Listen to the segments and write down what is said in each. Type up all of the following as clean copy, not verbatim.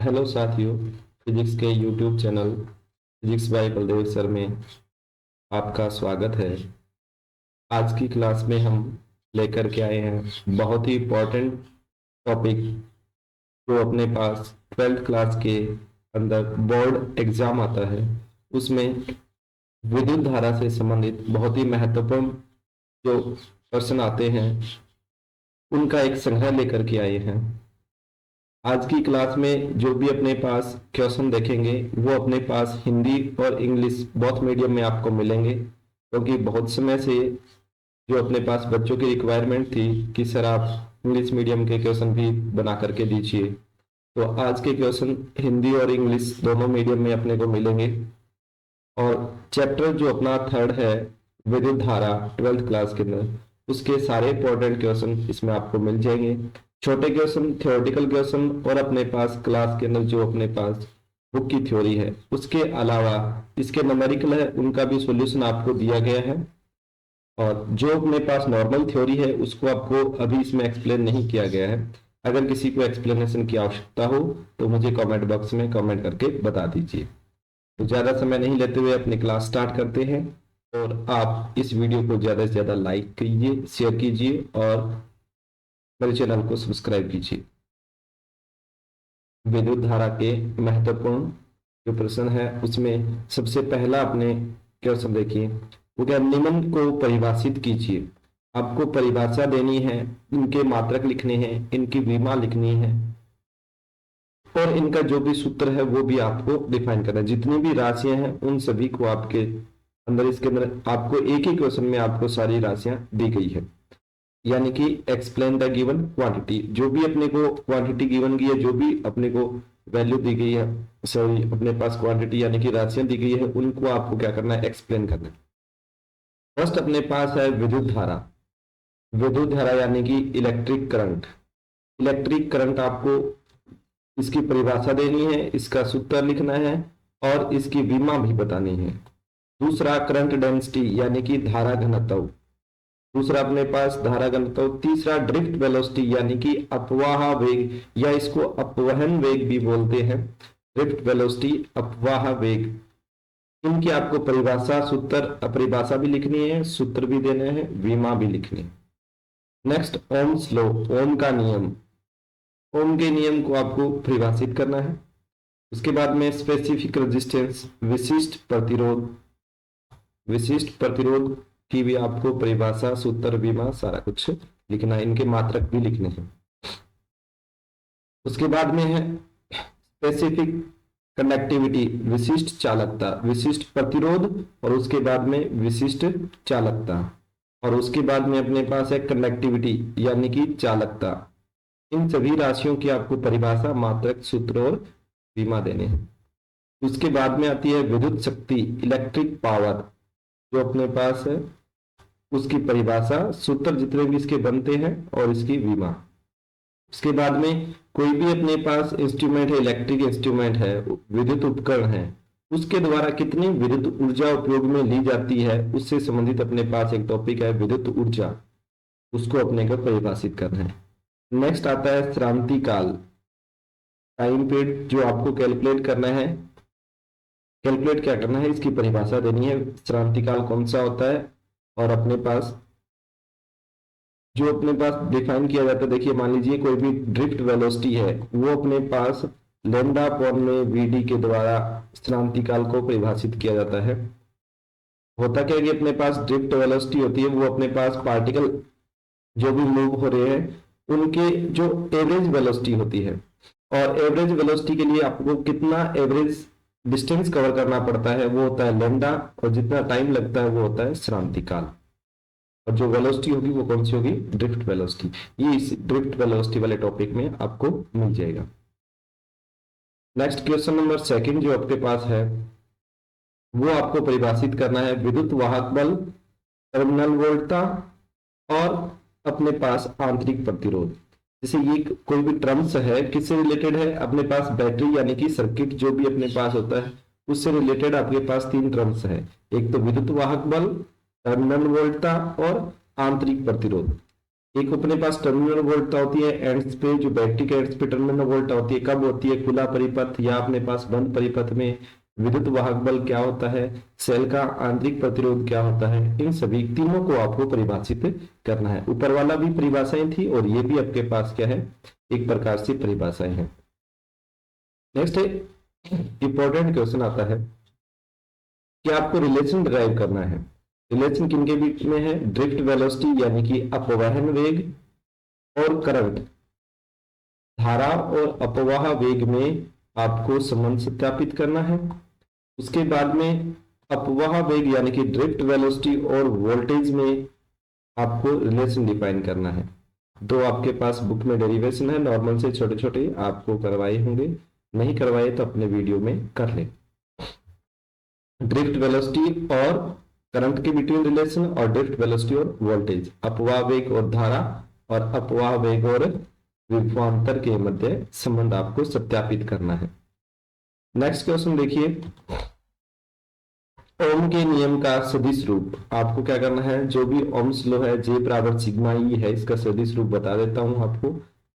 Hello साथियों, physics के YouTube channel physics bye Baldev sir में आपका स्वागत है। आज की क्लास में हम लेकर के आए हैं बहुत ही इम्पोर्टेंट टॉपिक जो अपने पास 12th क्लास के अंदर बोर्ड एग्जाम आता है। उसमें विद्युत धारा से संबंधित बहुत ही महत्वपूर्ण जो प्रश्न आते हैं उनका एक संग्रह लेकर के आए हैं। आज की क्लास में जो भी अपने पास क्वेश्चन देखेंगे वो अपने पास हिंदी और इंग्लिश बोथ मीडियम में आपको मिलेंगे, क्योंकि बहुत समय से जो अपने पास बच्चों की रिक्वायरमेंट थी कि सर आप इंग्लिश मीडियम के क्वेश्चन भी बना करके दीजिए, तो आज के क्वेश्चन हिंदी और इंग्लिश दोनों मीडियम में अपने को मिलेंगे। और चैप्टर जो अपना थर्ड है विद्युत धारा 12th क्लास के अंदर, उसके सारे इंपॉर्टेंट क्वेश्चन इसमें आपको मिल जाएंगे। छोटे क्वेश्चन, थ्योरेटिकल क्वेश्चन और अपने पास क्लास के अंदर जो अपने पास बुक की थ्योरी है, उसके अलावा इसके न्यूमेरिकल है उनका भी सॉल्यूशन आपको दिया गया है। और जो अपने पास नॉर्मल थ्योरी है उसको आपको अभी इसमें एक्सप्लेन नहीं किया गया है। अगर किसी को एक्सप्लेनेशन की आवश्यकता हो तो मुझे कमेंट बॉक्स में कमेंट करके बता दीजिए। तो ज़्यादा समय नहीं लेते हुए अपनी क्लास स्टार्ट करते हैं। और आप इस वीडियो को ज़्यादा से ज़्यादा लाइक कीजिए, शेयर कीजिए और मेरे चैनल को सब्सक्राइब कीजिए। विद्युत धारा के महत्वपूर्ण जो प्रश्न है उसमें सबसे पहला अपने क्वेश्चन देखिए, वो क्या, निम्न को परिभाषित कीजिए। आपको परिभाषा देनी है, इनके मात्रक लिखने हैं, इनकी विमा लिखनी है और इनका जो भी सूत्र है वो भी आपको डिफाइन करना है। जितनी भी राशियां हैं उन सभी को आपके अंदर, इसके अंदर आपको एक ही क्वेश्चन में आपको सारी राशियां दी गई है। यानी कि एक्सप्लेन द गिवन क्वांटिटी, जो भी अपने को क्वांटिटी गिवन की है, जो भी अपने को वैल्यू दी गई है, सॉरी अपने पास क्वांटिटी यानी कि राशियां दी गई है, उनको आपको क्या करना है, एक्सप्लेन करना है। फर्स्ट अपने पास है विद्युत धारा। विद्युत धारा यानी कि इलेक्ट्रिक करंट। इलेक्ट्रिक करंट आपको इसकी परिभाषा देनी है, इसका सूत्र लिखना है और इसकी विमा भी बतानी है। दूसरा करंट डेंसिटी यानी कि धारा घनत्व। दूसरा अपने पास धारा घनत्व। तीसरा ड्रिफ्ट वेलोसिटी यानी कि अपवाह वेग, या इसको अपवहन वेग भी बोलते हैं। ड्रिफ्ट वेलोसिटी, अपवाह वेग, इनकी आपको परिभाषा, सूत्र, अपरिभाषा भी लिखनी है, सूत्र भी देने हैं, विमा भी लिखनी है। नेक्स्ट ओम्स लॉ, ओम का नियम। ओम के नियम को आपको परिभाषित करना है। उसके बाद में स्पेसिफिक रेजिस्टेंस, विशिष्ट प्रतिरोध। विशिष्ट प्रतिरोध की भी आपको परिभाषा, सूत्र, विमा सारा कुछ लिखना है, इनके मात्रक भी लिखने हैं। उसके बाद में है स्पेसिफिक कंडक्टिविटी, विशिष्ट चालकता, विशिष्ट प्रतिरोध और उसके बाद में विशिष्ट चालकता। और उसके बाद में अपने पास है कंडक्टिविटी यानी कि चालकता। इन सभी राशियों की आपको परिभाषा, मात्रक, सूत्र और विमा देने हैं। उसके बाद में आती है विद्युत शक्ति, इलेक्ट्रिक पावर, जो अपने पास है उसकी परिभाषा, सूत्र जितने भी इसके बनते हैं और इसकी विमा। उसके बाद में कोई भी अपने पास इंस्ट्रूमेंट है, इलेक्ट्रिक इंस्ट्रूमेंट है, विद्युत उपकरण है, उसके द्वारा कितनी विद्युत ऊर्जा उपयोग में ली जाती है, उससे संबंधित अपने पास एक टॉपिक है विद्युत ऊर्जा, उसको अपने को परिभाषित करना है। नेक्स्ट आता है श्रांति काल, टाइम पीरियड, जो आपको कैलकुलेट करना है। कैलकुलेट क्या करना है, इसकी परिभाषा देनी है, श्रांति काल कौन सा होता है। और अपने पास जो अपने पास डिफाइन किया जाता है, देखिए मान लीजिए कोई भी ड्रिफ्ट वेलोसिटी है, वो अपने पास लैम्डा अपॉन में वीडी के द्वारा श्रांति काल को परिभाषित किया जाता है। होता क्या है कि अपने पास ड्रिफ्ट वेलोसिटी होती है, वो अपने पास पार्टिकल जो भी मूव हो रहे हैं उनके जो एवरेज वेलोसिटी होती है, और एवरेज वेलोसिटी के लिए आपको कितना एवरेज डिस्टेंस कवर करना पड़ता है वो होता है लैम्डा, और जितना टाइम लगता है वो होता है श्रांति काल। और जो वेलोसिटी होगी वो कौन सी होगी, ड्रिफ्ट वेलोसिटी। ये इस ड्रिफ्ट वेलोसिटी वाले टॉपिक में आपको मिल जाएगा। नेक्स्ट क्वेश्चन नंबर सेकंड जो आपके पास है वो आपको परिभाषित करना है विद्युत वाहक बल, टर्मिनल वोल्टता और अपने पास आंतरिक प्रतिरोध। जैसे ये कोई भी टर्म्स है, किससे रिलेटेड है, अपने पास बैटरी यानी कि सर्किट जो भी अपने पास होता है उससे रिलेटेड आपके पास तीन टर्म्स है। एक तो विद्युत वाहक बल, टर्मिनल वोल्टता और आंतरिक प्रतिरोध। एक अपने पास टर्मिनल वोल्टता होती है एंड्स पे, जो बैटरी के एंड्स पे टर्मिनल वोल्टता होती है, कब होती है? खुला परिपथ या अपने पास बंद परिपथ में। विद्युत वाहक बल क्या होता है? सेल का आंतरिक प्रतिरोध क्या होता है? इन सभी तीनों को आपको परिभाषित करना है। ऊपर वाला भी परिभाषाएं थी और ये भी आपके पास क्या है? एक प्रकार से परिभाषाएं हैं। नेक्स्ट है इंपॉर्टेंट क्वेश्चन आता है कि आपको रिलेशन ड्राइव करना है। रिलेशन किनके बीच में है? ड्रिफ्ट वेलोसिटी यानी कि अपवहन वेग और करंट, धारा और अपवाह वेग में आपको संबंध सत्यापित करना है। उसके बाद में अपवाह वेग यानी कि ड्रिफ्ट वेलोसिटी और वोल्टेज में आपको रिलेशन डिफाइन करना है। दो आपके पास बुक में डेरिवेशन है, नॉर्मल से छोटे छोटे आपको करवाए होंगे, नहीं करवाए तो अपने वीडियो में कर ले। ड्रिफ्ट वेलोसिटी और करंट के बिटवीन रिलेशन और ड्रिफ्ट वेलोसिटी और वोल्टेज, अपवाह वेग और धारा और अपवाह वेग और विभवांतर के मध्य संबंध आपको सत्यापित करना है। नेक्स्ट क्वेश्चन देखिए, ओम के नियम का सदिश रूप आपको क्या करना है? जो भी ओम्स लॉ है, जे बराबर सिग्मा ई है, इसका सदिश रूप बता देता हूं आपको,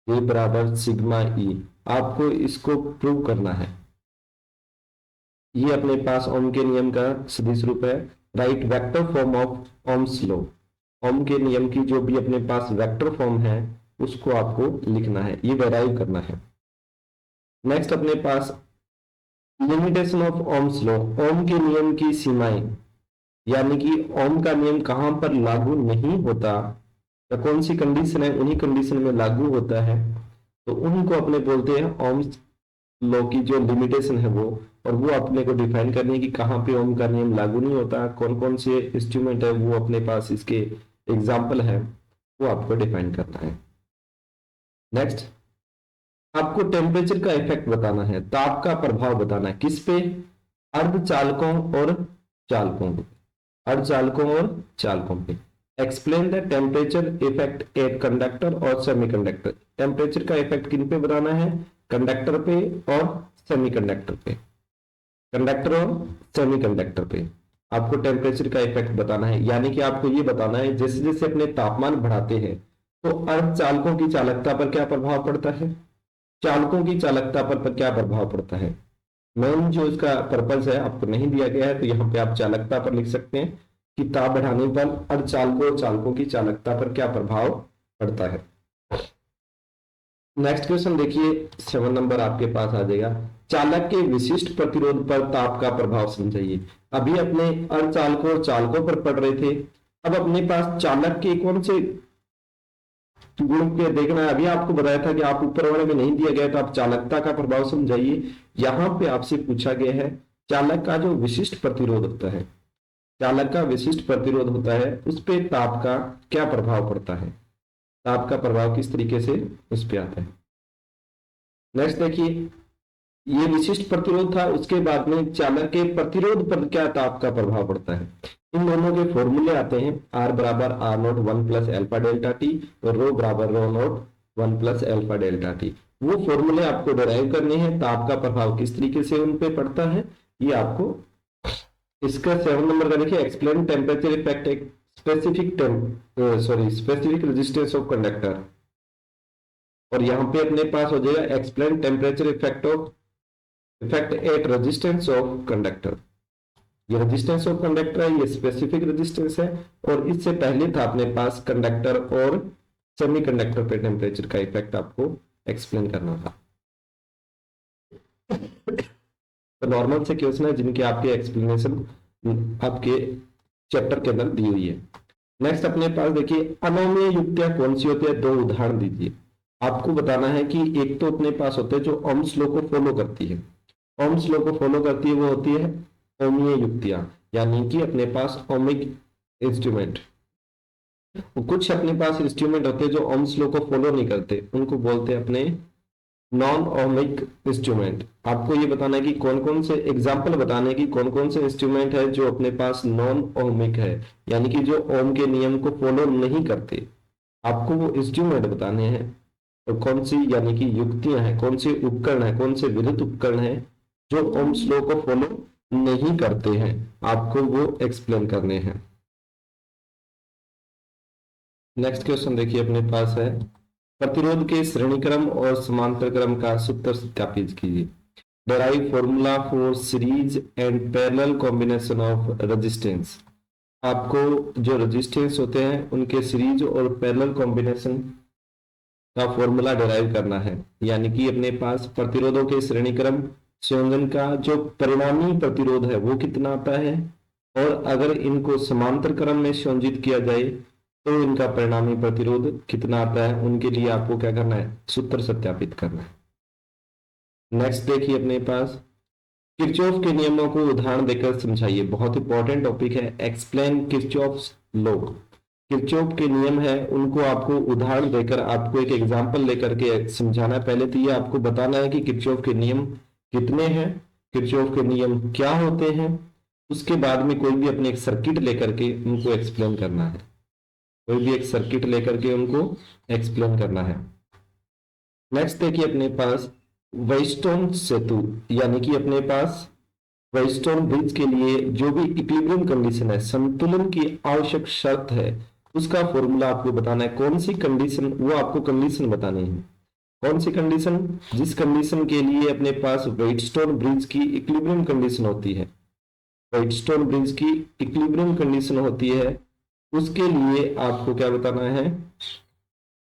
जे बराबर सिग्मा ई, आपको इसको प्रूव करना है। ये अपने पास ओम के नियम का सदिश रूप है। Right vector form of Ohm's law, Ohm के नियम की जो भी अपने पास वेक्टर फॉर्म है उसको आपको लिखना है, ये डेराइव करना है। नेक्स्ट अपने पास limitation of Ohm's law, Ohm के नियम की सीमाएं, यानी कि ओम का नियम कहां पर लागू नहीं होता या कौन सी कंडीशन है उन्हीं कंडीशन में लागू होता है, तो उनको अपने बोलते हैं ओम्स लॉ की जो लिमिटेशन है वो, और वो अपने को डिफाइन करनी है कि कहाँ पे ओम का नियम लागू नहीं होता, कौन कौन से इंस्ट्रूमेंट है वो अपने पास इसके एग्जाम्पल है, वो आपको डिफाइन करना है। नेक्स्ट आपको टेम्परेचर का इफेक्ट बताना है, ताप का प्रभाव बताना है, किस पे? अर्धचालकों और चालकों पे, अर्धचालकों और चालकों पे। Explain the temperature effect at conductor और सेमीकंडक्टर, टेम्परेचर का इफेक्ट किन पे बताना है? कंडक्टर पे और सेमीकंडक्टर पे, कंडक्टर और सेमीकंडक्टर पे आपको टेम्परेचर का इफेक्ट बताना है। यानी कि आपको ये बताना है जैसे जैसे अपने तापमान बढ़ाते हैं तो अर्धचालकों की चालकता पर क्या प्रभाव पड़ता है, चालकों की चालकता पर क्या प्रभाव पड़ता है। मेन जो इसका पर्पज है आपको नहीं दिया गया है, तो यहाँ पे आप चालकता पर लिख सकते हैं कि ताप बढ़ाने पर अर्धचालकों और चालकों की चालकता पर क्या प्रभाव पड़ता है। नेक्स्ट क्वेश्चन देखिए, 7 नंबर आपके पास आ जाएगा, चालक के विशिष्ट प्रतिरोध पर ताप का प्रभाव समझाइए। अभी अपने अर्धचालकों और चालकों पर पढ़ रहे थे, अब अपने पास चालक के कौन से गुण के देखना है। अभी आपको बताया था कि आप ऊपर वाले में नहीं दिया गया तो आप चालकता का प्रभाव समझाइए। यहां पे आपसे पूछा गया है चालक का जो विशिष्ट प्रतिरोध होता है, चालक का विशिष्ट प्रतिरोध होता है उस पे ताप का क्या प्रभाव पड़ता है, ताप का प्रभाव किस तरीके से उस पे आता है। नेक्स्ट देखिए, ये विशिष्ट प्रतिरोध था, उसके बाद में चालक के प्रतिरोध पर क्या ताप का प्रभाव पड़ता है। इन दोनों के फॉर्मूले आते हैं, आर बराबर R naught 1 plus alpha delta T और रो बराबर rho naught 1 plus alpha delta T. वो फॉर्मूले आपको डिराइव करने हैं, ताप का प्रभाव किस तरीके से उन पे पड़ता है ये आपको। इसका 7 नंबर का देखिए, explain temperature effect specific specific resistance of conductor, और यहाँ पे अपने पास हो जाएगा explain temperature effect at resistance of conductor. ये रेजिस्टेंस ऑफ कंडक्टर है, ये स्पेसिफिक रेजिस्टेंस है, और इससे पहले था अपने पास कंडक्टर और सेमीकंडक्टर पे टेम्परेचर का इफेक्ट आपको एक्सप्लेन करना था। तो नॉर्मल से क्वेश्चन है जिनके आपके एक्सप्लेनेशन आपके चैप्टर के अंदर दी हुई है। नेक्स्ट अपने पास देखिए, अनोमीय युक्तियां कौन सी होती है, 2 उदाहरण दीजिए। आपको बताना है कि एक तो अपने पास होते हैं जो ओम्स लॉ को फॉलो करती है, ओम्स लॉ को फॉलो करती है वो होती है ओमीय युक्तियां, यानी कि अपने पास ओमिक इंस्ट्रूमेंट। कुछ अपने पास इंस्ट्रूमेंट होते हैं जो ओम्स लॉ को फॉलो नहीं करते, उनको बोलते हैं अपने नॉन ओमिक इंस्ट्रूमेंट। आपको ये बताना है कि कौन कौन से एग्जाम्पल बताने की कौन कौन से इंस्ट्रूमेंट है जो अपने पास नॉन ओमिक है, यानी कि जो ओम के नियम को फॉलो नहीं करते, आपको वो इंस्ट्रूमेंट बताने हैं। और कौन सी यानी कि युक्तियां हैं, कौन से उपकरण है, कौन से विद्युत उपकरण है जो ओम्स लॉ को फॉलो नहीं करते हैं, आपको वो एक्सप्लेन करने हैं। नेक्स्ट क्वेश्चन देखिए अपने पास है, प्रतिरोध के श्रेणी क्रम और समांतर क्रम का सूत्र सत्यापित कीजिए। Derive formula for series and parallel combination of resistance. आपको जो रेजिस्टेंस होते हैं उनके सीरीज और पैरेलल कॉम्बिनेशन का फॉर्मूला डिराइव करना है, यानी कि अपने पास प्रतिरोधों के श्रेणी क्रम संयोजन का जो परिणामी प्रतिरोध है वो कितना आता है, और अगर इनको समांतर क्रम में संयोजित किया जाए तो इनका परिणामी प्रतिरोध कितना आता है, उनके लिए आपको क्या करना है, सूत्र सत्यापित करना है। नेक्स्ट देखिए अपने पास, किरचॉफ के नियमों को उदाहरण देकर समझाइए। बहुत इंपॉर्टेंट टॉपिक है, एक्सप्लेन किरचॉफ्स लॉ। किरचॉफ के नियम है उनको आपको उदाहरण देकर, आपको एक एग्जांपल लेकर के समझाना है। पहले तो ये आपको बताना है कि किरचॉफ के नियम कितने हैं, किरचॉफ के नियम क्या होते हैं, उसके बाद में कोई भी अपने एक सर्किट लेकर के उनको एक्सप्लेन करना है, कोई भी एक सर्किट लेकर के उनको एक्सप्लेन करना है। नेक्स्ट देखिए अपने पास व्हीटस्टोन सेतु, यानी कि अपने पास व्हीटस्टोन ब्रिज के लिए जो भी इक्विलिब्रियम कंडीशन है, संतुलन की आवश्यक शर्त है, उसका फॉर्मूला आपको बताना है। कौन सी कंडीशन, वो आपको कंडीशन बतानी है। कौन सी कंडीशन, जिस कंडीशन के लिए अपने पास व्हीटस्टोन ब्रिज की इक्विलिब्रियम कंडीशन होती है, व्हीटस्टोन ब्रिज की इक्विलिब्रियम कंडीशन होती है, उसके लिए आपको क्या बताना है,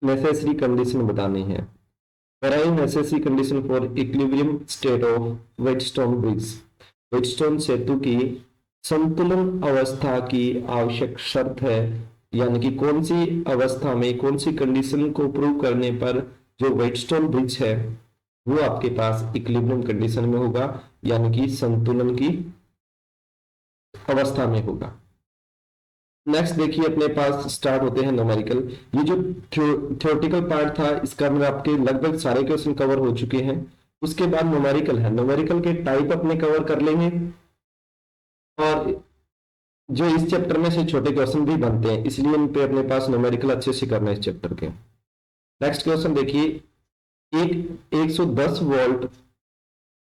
नेसेसरी कंडीशन बतानी है। Derive necessary condition for equilibrium state of Wheatstone bridge। Wheatstone सेतु की संतुलन अवस्था की आवश्यक शर्त है, यानी कि कौन सी अवस्था में, कौन सी कंडीशन को प्रूव करने पर जो व्हीटस्टोन ब्रिज है वो आपके पास इक्विलिब्रियम कंडीशन में होगा, यानी कि संतुलन की अवस्था में होगा। नेक्स्ट देखिए अपने पास स्टार्ट होते हैं न्यूमेरिकल। ये जो थ्योरेटिकल पार्ट था इसका में आपके लगभग सारे क्वेश्चन कवर हो चुके हैं। उसके बाद न्यूमेरिकल है, न्यूमेरिकल के टाइप अपने कवर कर लेंगे, और जो इस चैप्टर में से छोटे क्वेश्चन भी बनते हैं, इसलिए इन पे अपने पास न्यूमेरिकल अच्छे से करना है इस चैप्टर के। नेक्स्ट क्वेश्चन देखिए, एक 110 वोल्ट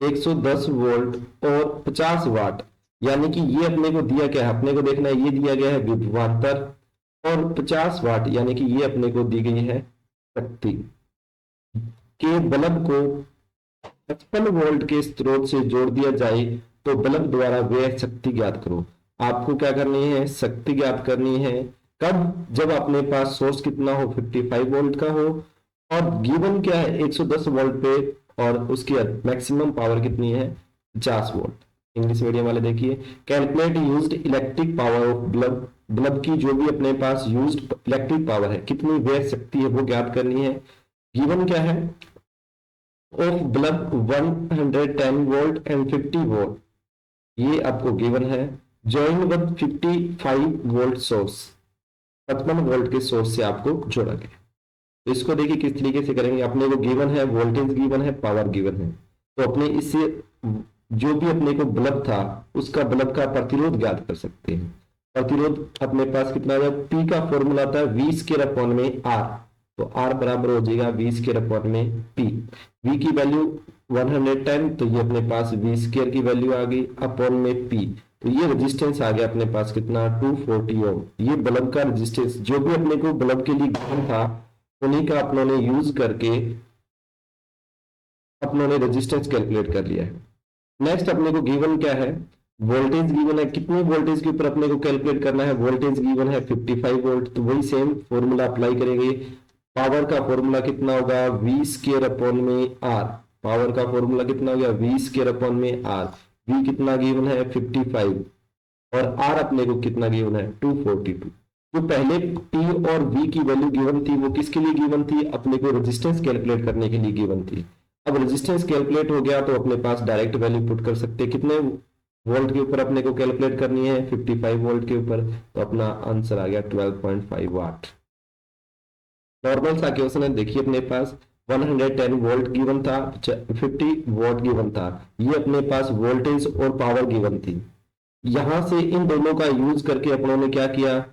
110 वोल्ट और 50 वाट, यानी कि ये अपने को दिया क्या है, अपने को देखना है, ये दिया गया है विभवांतर, और 50 वाट यानी कि ये अपने को दी गई है शक्ति, के बल्ब को 55 वोल्ट के स्रोत से जोड़ दिया जाए तो बल्ब द्वारा व्यय शक्ति ज्ञात करो। आपको क्या करनी है, शक्ति ज्ञात करनी है। कब, जब अपने पास सोर्स कितना हो, 55 वोल्ट का हो, और गिवन क्या है 110 वोल्ट पे, और उसकी मैक्सिमम पावर कितनी है, 50 वोल्ट। इंग्लिश मीडियम वाले देखिए, calculate used electric power of bulb, bulb की जो भी अपने पास यूज्ड इलेक्ट्रिक पावर है, कितनी व्यय शक्ति है वो ज्ञात करनी है। गिवन क्या है, of bulb 110 volt and 50 volt, ये आपको गिवन है। Join with 55 volt source, 55 volt के सोर्स से आपको जोड़ा गया। तो इसको देखिए किस तरीके से करेंगे, अपने को गिवन है, वोल्टेज गिवन है, पावर गिवन है, तो अपने इससे जो भी अपने को बल्ब था उसका बल्ब का प्रतिरोध ज्ञात कर सकते हैं। प्रतिरोध अपने पास कितना है, पी का फॉर्मूला था वी स्क्वायर अपॉन में आर, तो आर बराबर हो जाएगा वी स्क्वायर अपॉन में पी। वी की वैल्यू 110, तो ये अपने पास वी स्क्वायर की वैल्यू आ गई अपॉन में पी, तो ये रेजिस्टेंस आ गया अपने पास कितना, 240 ओम। ये बल्ब का रेजिस्टेंस जो भी अपने को बल्ब के लिए गिवन था उन्हीं का अपनों ने यूज करके अपनों ने रेजिस्टेंस कैलकुलेट कर लिया है। नेक्स्ट अपने को गिवन क्या है, वोल्टेज गिवन है, कितनी वोल्टेज के ऊपर अपने को कैलकुलेट करना है, वोल्टेज गिवन है 55 वोल्ट, तो वही सेम फॉर्मूला अप्लाई करेंगे। पावर का फॉर्मूला कितना होगा, वी स्क्वायर अपॉन में आर, पावर का फॉर्मूला कितना हो गया, वी स्क्वायर अपॉन में आर। वी कितना गिवन है 55, और आर अपने को कितना गिवन है 242। जो पहले P और V की वैल्यू गिवन थी वो किसके लिए गिवन थी, अपने को रेजिस्टेंस कैलकुलेट करने के लिए गिवन थी। अब रेजिस्टेंस कैलकुलेट हो गया तो अपने पास डायरेक्ट वैल्यू पुट कर सकते हैं, कितने वोल्ट के ऊपर अपने को कैलकुलेट करनी है, 55 वोल्ट के ऊपर, तो अपना आंसर आ गया 12.5 वाट। नॉर्मल सा क्वेश्चन है, देखिए अपने पास 110 वोल्ट गिवन था, 50 वोल्ट गिवन था, ये अपने पास वोल्टेज और पावर गिवन थी। यहां से इन दोनों का यूज करके अपनों ने क्या किया,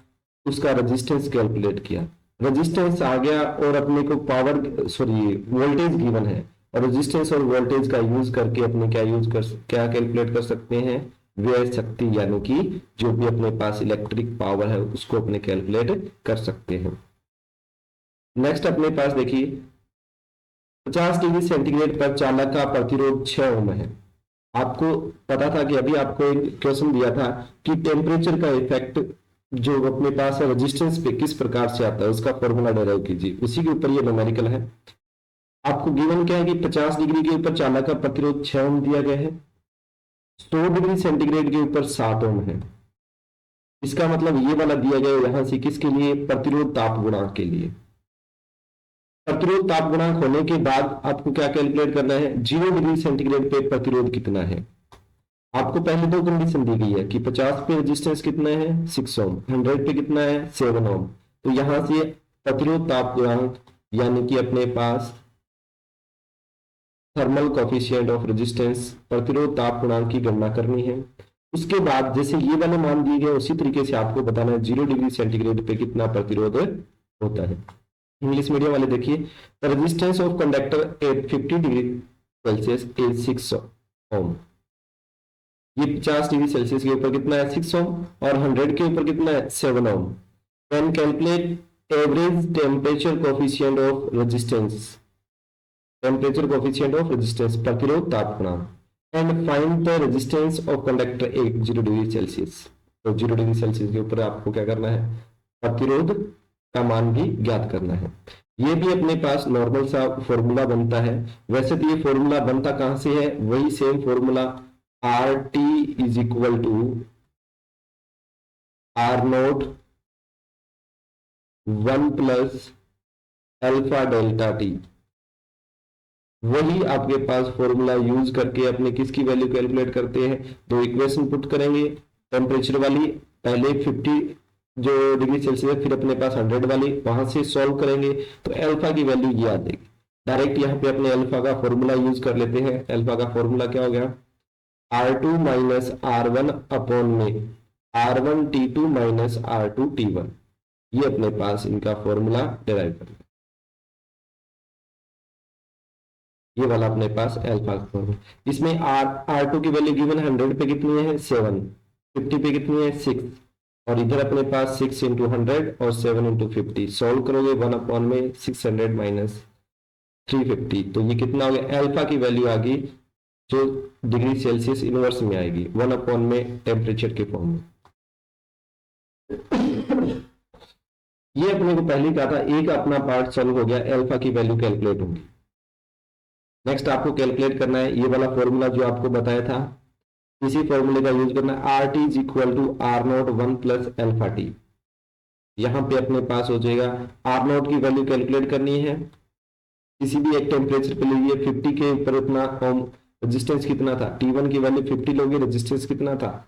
उसका रेजिस्टेंस कैलकुलेट किया, रेजिस्टेंस आ गया, और अपने को पावर वोल्टेज गिवन है, और रेजिस्टेंस और वोल्टेज का यूज करके अपने क्या कैलकुलेट कर सकते हैं, व्यय शक्ति, यानी कि जो भी अपने पास इलेक्ट्रिक पावर है उसको अपने कैलकुलेट कर सकते हैं। नेक्स्ट अपने पास देखिए 50 डिग्री सेंटीग्रेड पर चालक का प्रतिरोध 6 ओम है। आपको पता था कि अभी आपको एक क्वेश्चन दिया था कि टेम्परेचर का इफेक्ट जो अपने पास है रेजिस्टेंस पे किस प्रकार से आता है, उसका फॉर्मूला डेराइव कीजिए। उसी के ऊपर ये न्यूमेरिकल है। आपको गिवन क्या है कि 50 डिग्री के ऊपर चालक का प्रतिरोध 6 ओम दिया गया है, 100 डिग्री सेंटीग्रेड के ऊपर 7 ओम है। इसका मतलब ये वाला दिया गया यहां से किसके लिए, प्रतिरोध ताप गुणांक के लिए। प्रतिरोध ताप गुणांक होने के बाद आपको क्या कैलकुलेट करना है, 0 डिग्री सेंटीग्रेड पे प्रतिरोध कितना है। आपको पहले दो कंडीशन दी गई है कि 50 पे रेजिस्टेंस कितना है 6 ओम, 100 पे कितना है 7 ओम। तो यहां से प्रतिरोध ताप गुणांक यानी कि अपने पास थर्मल कोफिशिएंट ऑफ रेजिस्टेंस प्रतिरोध ताप गुणांक की गणना करनी है। उसके बाद जैसे ये वाले मान दिए गए उसी तरीके से आपको बताना है 0 डिग्री सेंटीग्रेड पे कितना प्रतिरोध होता है। इंग्लिश मीडियम वाले देखिए, the resistance of conductor eight 50 degree Celsius is 6 ओम। ये 50 डिग्री सेल्सियस के ऊपर कितना है 6 ओम और 100 के ऊपर कितना है 7 ohm. Can calculate average temperature coefficient of resistance, temperature coefficient of resistance प्रतिरोध ताप गुणांक, and find the resistance of conductor at 0 degree Celsius. तो 0 डिग्री सेल्सियस के ऊपर आपको क्या करना है, प्रतिरोध का मान भी ज्ञात करना है। ये भी अपने पास नॉर्मल सा फॉर्मूला बनता है। वैसे तो ये फॉर्मूला बनता कहां से है, वही same formula R T is equal to R naught 1 plus alpha delta T. वही आपके पास फॉर्मूला यूज करके अपने किसकी वैल्यू कैलकुलेट करते हैं, दो इक्वेशन पुट करेंगे। टेम्परेचर वाली पहले 50 जो डिग्री सेल्सियस, फिर अपने पास 100 वाली, वहां से सॉल्व करेंगे तो अल्फा की वैल्यू ये आ जाएगी। डायरेक्ट यहाँ पे अपने अल्फा का फॉर्मूला यूज कर लेते हैं। अल्फा का फॉर्मूला क्या हो गया, R2 माइनस R1 अपॉन में R1T2 माइनस R2T1। ये अपने पास इनका फॉर्मूला डिराइव कर, ये वाला अपने पास अल्फा का फॉर्मूला। इसमें R2 की वैल्यू गिवन 100 पे कितनी है 7, 50 पे कितनी है 6, और इधर अपने पास 6 इंटू 100 और 7 इंटू 50। सॉल्व करोगे 1 अपॉन में 600 माइनस 350, तो ये कितना हो गया, अल्फा की वैल्यू आ गई जो डिग्री सेल्सियस इनवर्स में आएगी 1 अपॉन में टेम्परेचर के फॉर्म में। ये अपने को पहले कहा था, एक अपना पार्ट सॉल्व हो गया, अल्फा की वैल्यू कैलकुलेट होगी। नेक्स्ट आपको कैलकुलेट करना है ये वाला फॉर्मूला जो आपको बताया था, इसी फॉर्मूले का यूज करना है। R T is equal to R naught 1 plus alpha T. यहां पे अपने पास हो जाएगा, आर नोट की वैल्यू कैलकुलेट करनी है, किसी भी एक टेम्परेचर पे लीजिए, 50 के ऊपर उतना ओम, रेजिस्टेंस कितना था, T1 की वैल्यू 50 लोगे, रेजिस्टेंस कितना था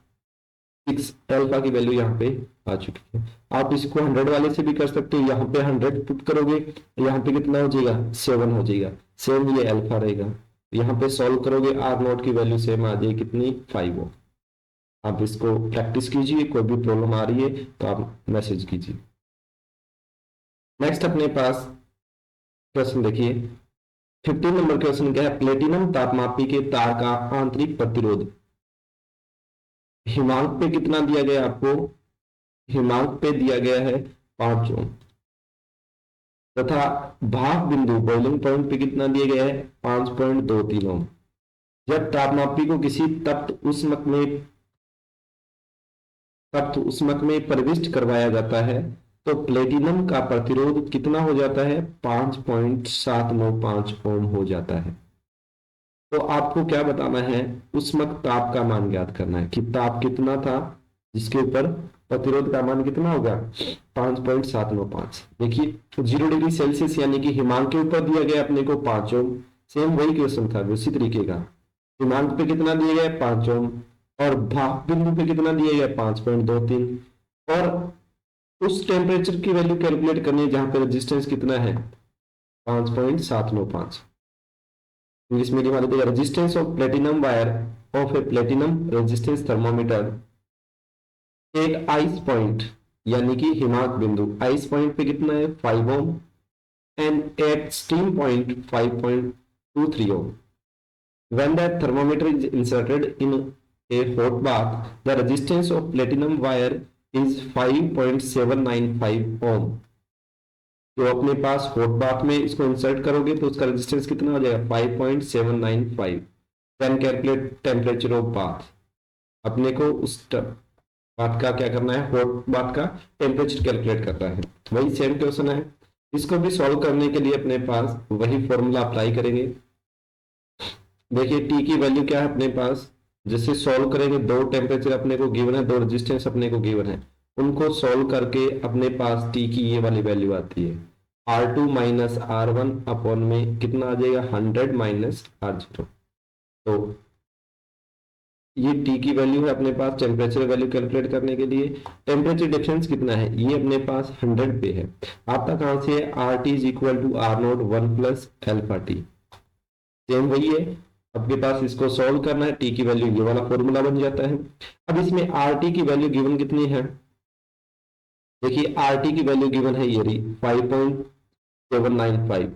6, अल्फा की वैल्यू यहाँ पे आ चुकी है। आप इसको 100 वाले से भी कर सकते हो, यहाँ पे 100 पुट करोगे, यहाँ पे कितना हो जाएगा 7 हो जाएगा, सेम ये अल्फा रहेगा। यहाँ पे सॉल्व करोगे आर नोट की वैल्यू सेम आ जाएगी कितनी 5 हो। आप इसको प्रैक्टिस कीजिए, कोई भी प्रॉब्लम आ रही है तो आप मैसेज कीजिए। नेक्स्ट अपने पास क्वेश्चन देखिए 15 नंबर क्वेश्चन क्या है, प्लेटिनम तापमापी के तार का आंतरिक प्रतिरोध हिमांक पे कितना दिया गया आपको, हिमांक पे दिया गया है 5 ओम, तथा भाप बिंदु बॉइलिंग पॉइंट पे कितना दिया गया है 5.23 ओम। जब तापमापी को किसी तप्त उष्मक में प्रविष्ट करवाया जाता है तो प्लेटिनम का प्रतिरोध कितना हो जाता है 5.795 ओम हो जाता है। तो आपको क्या बताना है, उष्मक ताप का मान ज्ञात करना है कि ताप कितना था जिसके ऊपर प्रतिरोध का मान कितना होगा 5.795। देखिए 0 डिग्री सेल्सियस यानी कि हिमांक के ऊपर दिया गया अपने को 5 ओम, सेम वही क्वेश्चन था उसी तरीके का। हिमांक पे कितना दिया गया 5 ओम और भाप बिंदु पे कितना दिया गया 5.23, और उस टेम्परेचर की वैल्यू कैलकुलेट करनी है जहां पे रेजिस्टेंस कितना है 5.795। इंग्लिश मीडियम वाले देखिए, resistance of platinum wire of a platinum resistance thermometer at ice point, यानी कि हिमांक बिंदु आइस पॉइंट पे कितना है 5 ohm and at steam point 5.23 ohm. When the thermometer is inserted in a hot bath, the resistance of platinum wire is 5.795 ohm. तो अपने पास hot bath में इसको इंसर्ट करोगे तो उसका रेजिस्टेंस कितना हो जाएगा 5.795। Then calculate temperature of bath. अपने को उस बात का क्या करना है, हॉट बात का टेम्परेचर कैलकुलेट करना है। वही सेम क्वेश्चन है, इसको भी सॉल्व करने के लिए अपने पास वही फॉर्मूला अप्लाई करेंगे। देखिए टी की वैल्यू क्या है अपने पास, जैसे सॉल्व करेंगे, दो टेम्परेचर अपने को गिवन है, दो रेजिस्टेंस अपने को गिवन है, उनको सॉल्व करके अपने पास टी की ये वाली वैल्यू आती है R2 माइनस R1 अपॉन में कितना आ जाएगा 100 माइनस R0। तो ये टी की वैल्यू है अपने पास टेम्परेचर वैल्यू कैलकुलेट करने के लिए। टेम्परेचर डिफरेंस कितना है, ये अपने पास 100 पे है। आपका कहां से है, R T is equal to R naught 1 plus alpha T, same वही है। आपके पास इसको सॉल्व करना है, टी की वैल्यू ये वाला फॉर्मूला बन जाता है। अब इसमें आर टी की वैल्यू गिवन कितनी है, देखिए आर टी की वैल्यू गिवन है ये रही 5.795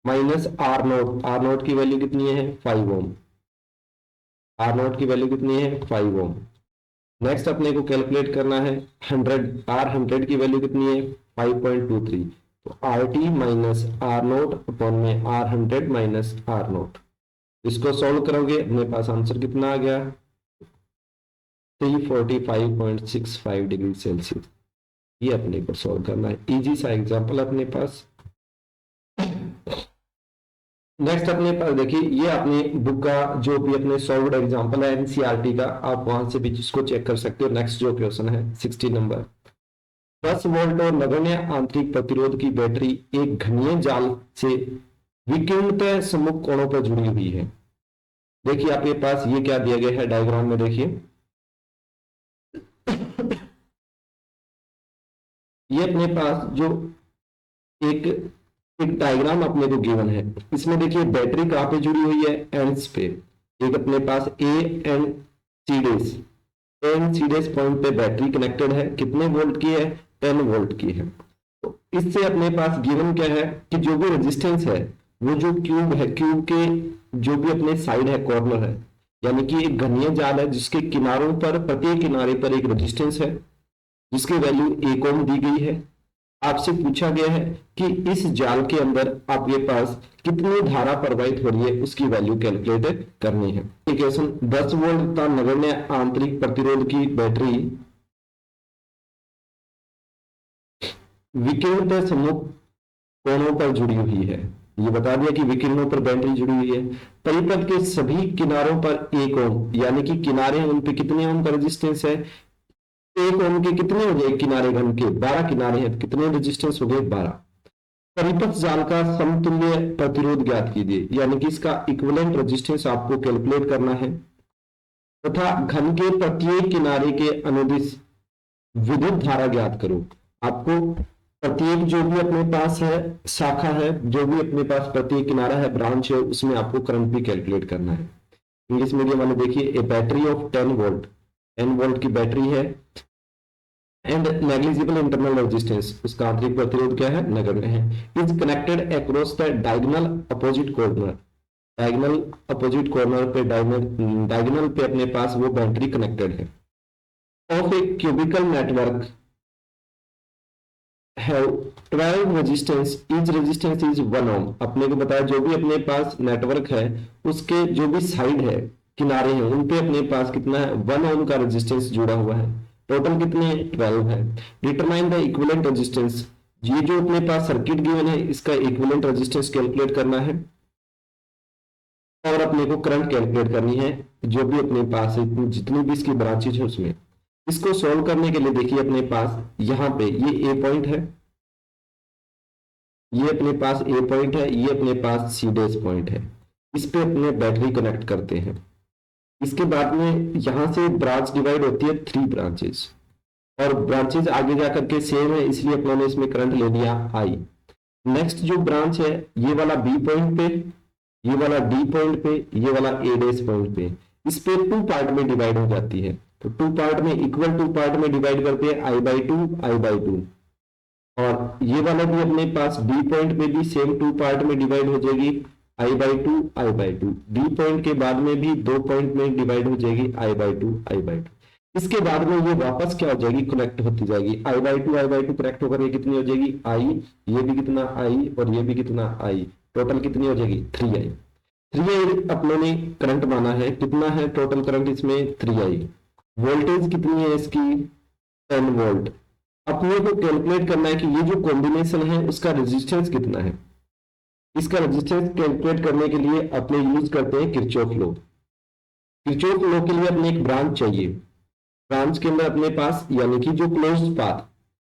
माइनस आर नोट की वैल्यू कितनी है 5 ओम, आर नोट की वैल्यू कितनी है 5 ओम। नेक्स्ट अपने को कैलकुलेट करना है 100, आर 100 की वैल्यू कितनी है 5.23। तो R T minus R naught upon में आर 100 माइनस आर नोट, इसको सॉल्व करोगे अपने पास आंसर कितना आ गया 345.65 डिग्री सेल्सियस। ये अपने को सॉल्व करना है, इजी सा एग्जांपल अपने पास। नेक्स्ट अपने पास देखिए ये अपने बुक का जो भी अपने सॉल्व्ड एग्जांपल है एनसीईआरटी का, आप वहां से भी इसको चेक कर सकते हो। नेक्स्ट जो क्वेश्चन है 60 नंबर, 10 वोल्ट और नगण्य आंतरिक प्रतिरोध की बैटरी एक घनीय जाल से विकिरणतः सम्मुख कोणों पर जुड़ी हुई है। देखिए आपके पास ये क्या दिया गया है डायग्राम में, देखिए ये अपने पास जो एक डायग्राम अपने को गिवन है, इसमें देखिए बैटरी कहां पे जुड़ी हुई है एंड्स पे, एक अपने पास A and C dash point पे बैटरी कनेक्टेड है, कितने वोल्ट की है 10 वोल्ट की है। तो इससे अपने पास गिवन क्या है कि जो भी रेजिस्टेंस है वो जो क्यूब है, क्यूब के जो भी अपने साइड है कॉर्नर है, यानी कि एक घनीय जाल है जिसके किनारों पर प्रत्येक किनारे पर एक रेजिस्टेंस है जिसकी वैल्यू 1 ओम दी गई है। आपसे पूछा गया है कि इस जाल के अंदर आपके पास कितनी धारा प्रवाहित हो रही है उसकी वैल्यू कैलकुलेट करनी है। क्वेश्चन 10 वोल्ट तथा नगण्य आंतरिक प्रतिरोध की बैटरी विकिरणतः सम्मुख कोणों पर जुड़ी हुई है। ये बता दिया कि विकिरणों पर बैटरी जुड़ी हुई है। परिपथ के सभी किनारों पर 1 ओम, यानी कि किनारे उन पे कितने ओम का रेजिस्टेंस है, 1 ओम के कितने हो गए किनारे घन के 12 किनारे हैं, कितने रेजिस्टेंस हो गए 12। परिपथ जाल का समतुल्य प्रतिरोध ज्ञात कीजिए, यानी कि इसका इक्विवेलेंट रेजिस्टेंस आपको कैलकुलेट करना है, तथा घन के प्रत्येक किनारे के अनुदिश विद्युत धारा ज्ञात करो। आपको प्रत्येक जो भी अपने पास है शाखा है, जो भी अपने पास प्रत्येक किनारा है ब्रांच है, उसमें आपको करंट भी कैलकुलेट करना है। इंग्लिश मीडियम वाले देखिए ए बैटरी ऑफ 10 वोल्ट की बैटरी है एंड नेग्लिजिबल इंटरनल रेजिस्टेंस, उसका आंतरिक प्रतिरोध क्या है नगण्य है, is connected across the diagonal opposite corner, diagonal पे अपने पास वो बैटरी कनेक्टेड है, of A cubical network have 12 resistance, each resistance is 1 ओम। अपने को बताया जो भी अपने पास नेटवर्क है उसके जो भी साइड है किनारे हैं उन पे अपने पास कितना है 1 ओम का रेजिस्टेंस जुड़ा हुआ है, टोटल कितने 12 है। डिटरमाइन द इक्विवेलेंट रेजिस्टेंस, ये जो अपने पास सर्किट गिवन है इसका इक्विवेलेंट रेजिस्टेंस कैलकुलेट करना है और अपने को करंट कैलकुलेट करनी है जो भी अपने पास है जितनी भी इसकी ब्रांचेज है उसमें। इसको सॉल्व करने के लिए देखिए अपने पास यहाँ पे ये ए पॉइंट है, ये अपने पास ए पॉइंट है, ये अपने पास सी डेस पॉइंट है, इस पे अपने बैटरी कनेक्ट करते हैं। इसके बाद में यहां से ब्रांच डिवाइड होती है 3 ब्रांचेस और ब्रांचेस आगे जाकर के सेम है इसलिए अपनों ने इसमें करंट ले लिया आई। नेक्स्ट जो ब्रांच है ये वाला बी पॉइंट पे, ये वाला डी पॉइंट पे, ये वाला ए डेस पॉइंट पे, इस पे 2 पार्ट में डिवाइड हो जाती है। तो 2 पार्ट में इक्वल 2 पार्ट में डिवाइड करते हैं I/2 और ये वाला भी अपने पास डी पॉइंट पे भी सेम 2 पार्ट में डिवाइड हो जाएगी I/2 डी पॉइंट के बाद में भी 2 पॉइंट में डिवाइड हो जाएगी I/2। इसके बाद में ये वापस क्या हो जाएगी, कनेक्ट होती जाएगी। I/2 कनेक्ट होकर ये कितनी हो जाएगी, I, ये भी कितना I और ये भी कितना I, टोटल कितनी हो जाएगी 3I। 3I अपनों ने करंट माना है, कितना है टोटल करंट इसमें 3I। वोल्टेज कितनी है इसकी 10 वोल्ट। अपने को कैलकुलेट करना है कि ये जो कॉम्बिनेशन है उसका रेजिस्टेंस कितना है। इसका रेजिस्टेंस कैलकुलेट करने के लिए अपने यूज करते हैं किरचॉफ लॉ। किरचॉफ लॉ के लिए अपने एक ब्रांच चाहिए। ब्रांच के अंदर अपने पास यानी कि जो क्लोज्ड पाथ,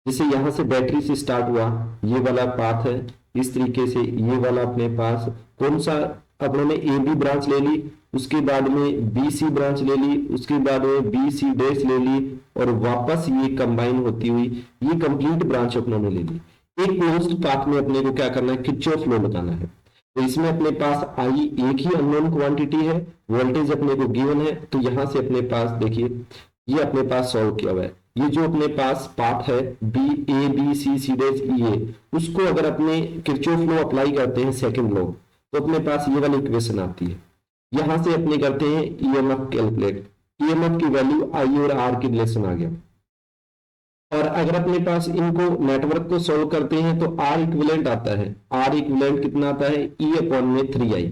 जैसे यहां से बैटरी से स्टार्ट हुआ ये वाला पाथ है, इस तरीके से ये वाला अपने पास कौन सा, अपने ने ए बी ब्रांच ले ली, उसके बाद में बी सी ब्रांच ले ली, उसके बाद में बी सी डैश ले ली और वापस ये कंबाइन होती हुई ये कंप्लीट ब्रांच अपनों ने ले ली। एक क्लोज्ड पाथ में अपने को क्या करना है, किरचॉफ लॉ लगाना है। तो इसमें अपने पास आई एक ही अननोन क्वांटिटी है, वोल्टेज अपने को गिवन है, तो यहां से अपने पास देखिए ये अपने पास सॉल्व किया हुआ है। ये जो अपने पास पाथ है B A B C C dash E A, उसको अगर अपने किरचॉफ लॉ अप्लाई करते हैं सेकंड लॉ, तो अपने पास ये वाली इक्वेशन आती है। यहां से अपने करते हैं ईएमएफ कैलकुलेट, ईएमएफ की वैल्यू आई और आर की रिलेशन आ गया। और अगर अपने पास इनको नेटवर्क को सोल्व करते हैं तो आर इक्विवेलेंट आता है, आर इक्विवेलेंट कितना आता है ई अपॉन में 3I।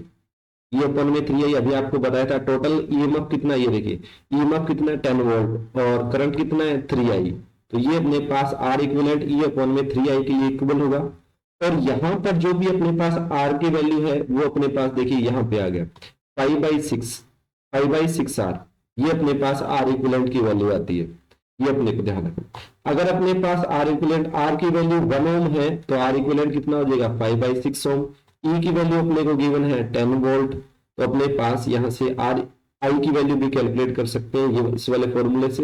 ई अपॉन में 3I अभी आपको बताया था। टोटल ईएमएफ कितना, ये देखिए ईएमएफ कितना 10 वोल्ट और करंट कितना है 3I। तो ये अपने पास आर इक्विवेलेंट ई अपॉन में 3I के लिए इक्वल होगा। और यहां पर जो भी अपने पास आर की वैल्यू है वो अपने पास देखिए यहां पे आ गया 5/6 आर, ये अपने पास आर इक्विवेलेंट की वैल्यू आती है। ये अपने को ध्यान रखना। अगर अपने पास आर इक्विवेलेंट आर की वैल्यू 1 ओम है तो आर इक्विवेलेंट कितना हो जाएगा 5/6 ओम। ई की वैल्यू अपने को गिवन है 10 वोल्ट, तो अपने पास यहां से आर आई की वैल्यू भी कैलकुलेट कर सकते हैं ये इस वाले फॉर्मूले से।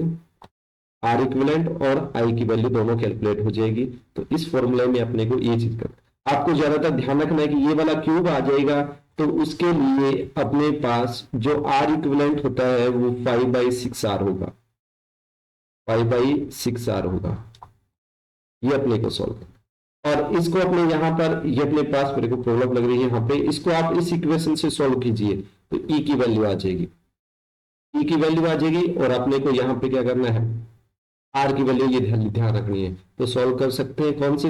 आर इक्विवेलेंट और आई की वैल्यू दोनों कैलकुलेट हो जाएगी। तो इस फॉर्मूले में अपने को ये चीज करना, आपको ज्यादातर ध्यान रखना है कि ये वाला क्यूब आ जाएगा, तो उसके लिए अपने पास जो आर इक्विवेलेंट होता है वो 5/6 आर होगा, 5/6 आर होगा। ये अपने को सॉल्व, और इसको अपने यहां पर ये अपने पास मेरे को प्रॉब्लम लग रही है यहाँ पे, इसको आप इस इक्वेशन से सॉल्व कीजिए तो ई की वैल्यू आ जाएगी, ई की वैल्यू आ जाएगी। और अपने को यहाँ पे क्या करना है आर की वैल्यू ये ध्यान रखनी है। तो सॉल्व कर सकते हैं कौन से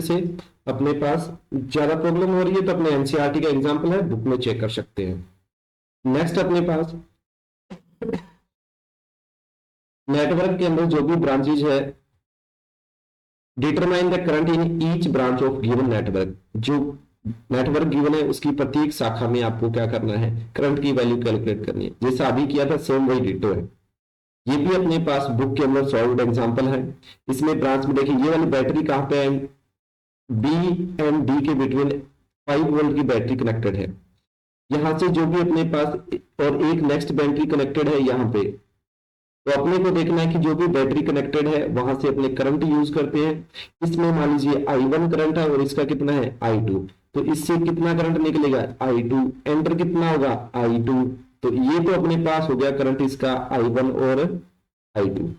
अपने पास ज्यादा प्रॉब्लम हो रही है तो अपने एनसीईआरटी का एग्जाम्पल है, बुक में चेक कर सकते हैं। नेक्स्ट अपने पास नेटवर्क के अंदर जो भी ब्रांचेज है, determine the current in each branch of given network. जो नेटवर्क गिवन है उसकी प्रत्येक शाखा में आपको क्या करना है, करंट की वैल्यू कैलकुलेट करनी है। जैसा अभी किया था सेम वही डिटो है। ये भी अपने पास बुक के अंदर सॉल्व्ड एग्जांपल है। इसमें ब्रांच में देखिए ये वाली बैटरी कहां पे है, बी एंड डी के बिटवीन 5 वोल्ट की बैटरी कनेक्टेड है। यहां से जो भी अपने पास और एक नेक्स्ट बैटरी कनेक्टेड है यहाँ पे, तो अपने को देखना है कि जो भी बैटरी कनेक्टेड है वहां से अपने करंट यूज करते हैं। इसमें मान लीजिए I1 करंट है और इसका कितना है I2, तो इससे कितना करंट निकलेगा I2, एंटर कितना होगा I2। तो ये तो अपने पास हो गया करंट इसका I1 और I2।